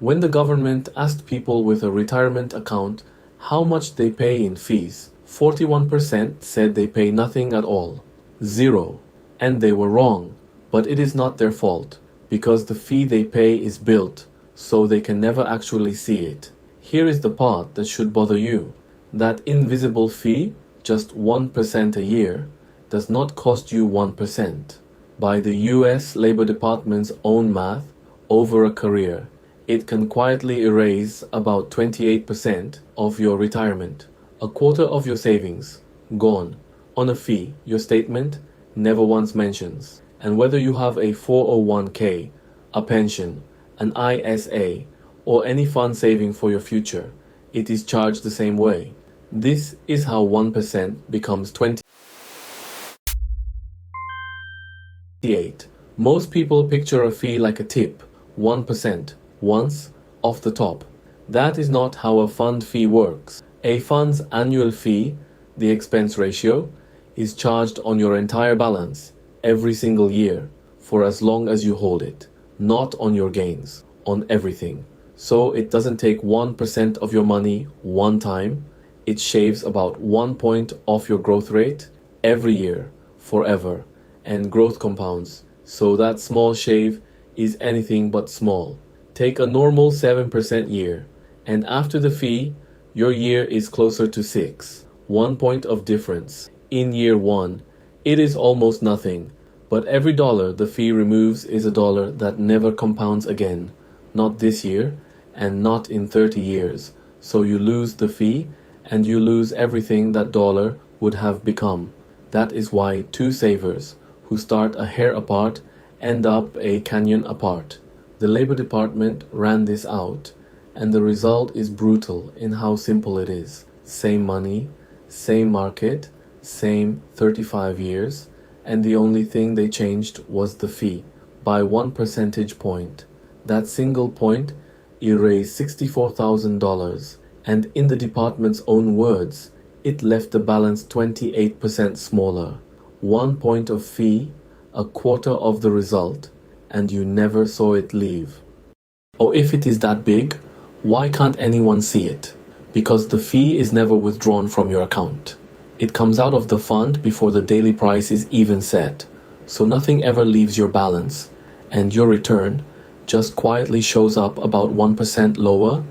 When the government asked people with a retirement account how much they pay in fees, 41% said they pay nothing at all. Zero. And they were wrong. But it is not their fault, because the fee they pay is built, so they can never actually see it. Here is the part that should bother you. That invisible fee, just 1% a year, does not cost you 1%. By the US Labor Department's own math, over a career, it can quietly erase about 28% of your retirement. A quarter of your savings, gone, on a fee your statement never once mentions. And whether you have a 401k, a pension, an ISA, or any fund saving for your future, it is charged the same way. This is how 1% becomes 28. Most people picture a fee like a tip, 1%, once, off the top. That is not how a fund fee works. A fund's annual fee, the expense ratio, is charged on your entire balance, every single year, for as long as you hold it, not on your gains, on everything. So it doesn't take 1% of your money one time, it shaves about 1 point off your growth rate every year, forever, and growth compounds, so that small shave is anything but small. Take a normal 7% year, and after the fee, your year is closer to 6. 1 point of difference. In year 1, it is almost nothing, but every dollar the fee removes is a dollar that never compounds again, not this year, and not in 30 years. So you lose the fee, and you lose everything that dollar would have become. That is why two savers who start a hair apart end up a canyon apart. The Labor Department ran this out, and the result is brutal in how simple it is. Same money, same market, same 35 years, and the only thing they changed was the fee by 1 percentage point. That single point erased $64,000, and in the department's own words, it left the balance 28% smaller. 1 point of fee, a quarter of the result, and you never saw it leave. Or if it is that big, why can't anyone see it? Because the fee is never withdrawn from your account. It comes out of the fund before the daily price is even set, so nothing ever leaves your balance, and your return just quietly shows up about 1% lower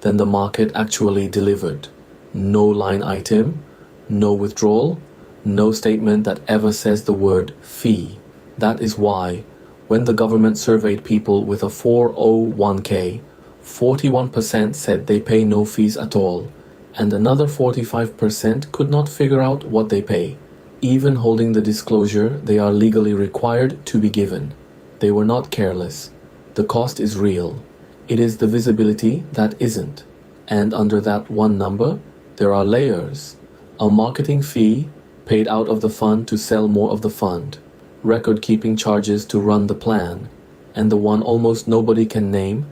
than the market actually delivered. No line item, no withdrawal, no statement that ever says the word fee. That is why, when the government surveyed people with a 401k, 41% said they pay no fees at all, and another 45% could not figure out what they pay, even holding the disclosure they are legally required to be given. They were not careless. The cost is real. It is the visibility that isn't. And under that one number, there are layers. A marketing fee paid out of the fund to sell more of the fund, record-keeping charges to run the plan, and the one almost nobody can name,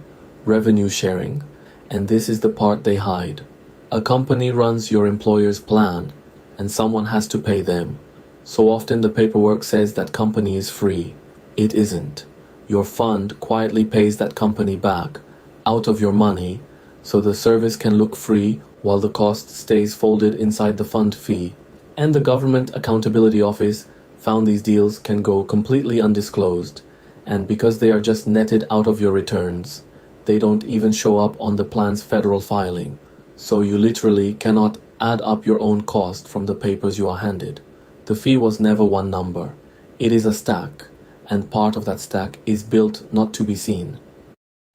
revenue sharing, and this is the part they hide. A company runs your employer's plan, and someone has to pay them. So often the paperwork says that company is free. It isn't. Your fund quietly pays that company back, out of your money, so the service can look free while the cost stays folded inside the fund fee. And the Government Accountability Office found these deals can go completely undisclosed, and because they are just netted out of your returns, they don't even show up on the plan's federal filing. So you literally cannot add up your own cost from the papers you are handed. The fee was never one number. It is a stack, and part of that stack is built not to be seen.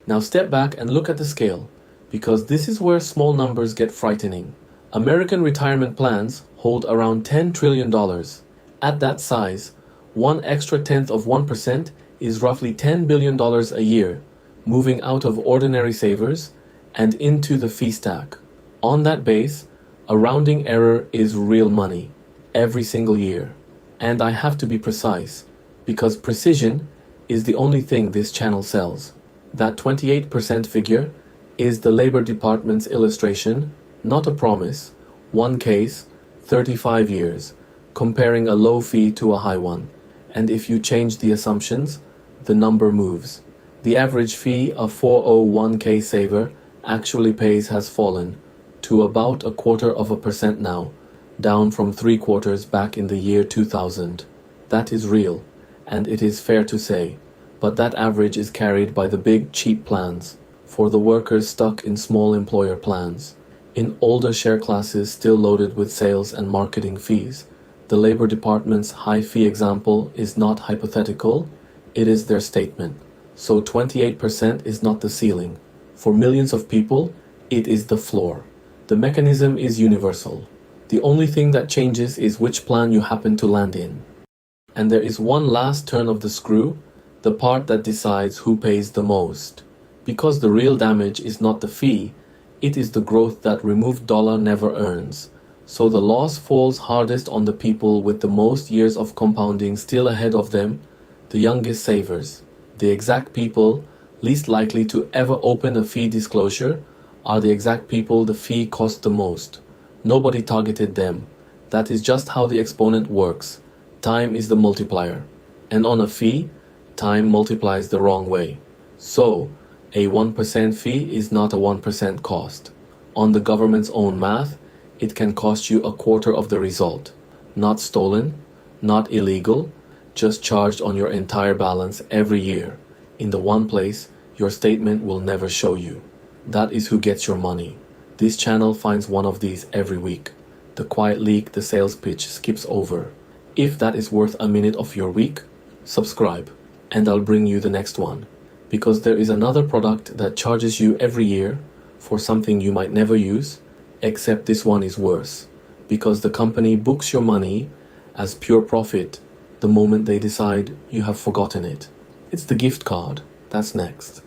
Now step back and look at the scale, because this is where small numbers get frightening. American retirement plans hold around $10 trillion. At that size, one extra tenth of 1% is roughly $10 billion a year, moving out of ordinary savers and into the fee stack. On that base, a rounding error is real money, every single year. And I have to be precise, because precision is the only thing this channel sells. That 28% figure is the Labor Department's illustration, not a promise. One case, 35 years, comparing a low fee to a high one. And if you change the assumptions, the number moves. The average fee a 401k saver actually pays has fallen to about 0.25% now, down from 3/4 back in the year 2000. That is real, and it is fair to say, but that average is carried by the big cheap plans, for the workers stuck in small employer plans, in older share classes still loaded with sales and marketing fees. The Labor Department's high fee example is not hypothetical, it is their statement. So 28% is not the ceiling. For millions of people, it is the floor. The mechanism is universal. The only thing that changes is which plan you happen to land in. And there is one last turn of the screw, the part that decides who pays the most. Because the real damage is not the fee, it is the growth that removed dollar never earns. So the loss falls hardest on the people with the most years of compounding still ahead of them, the youngest savers. The exact people least likely to ever open a fee disclosure are the exact people the fee cost the most. Nobody targeted them. That is just how the exponent works. Time is the multiplier. And on a fee, time multiplies the wrong way. So, a 1% fee is not a 1% cost. On the government's own math, it can cost you 1/4 of the result. Not stolen, not illegal, just charged on your entire balance every year, in the one place your statement will never show you. That is who gets your money. This channel finds one of these every week. The quiet leak the sales pitch skips over. If that is worth a minute of your week, subscribe, and I'll bring you the next one. Because there is another product that charges you every year for something you might never use, except this one is worse. Because the company books your money as pure profit the moment they decide you have forgotten it. It's the gift card. That's next.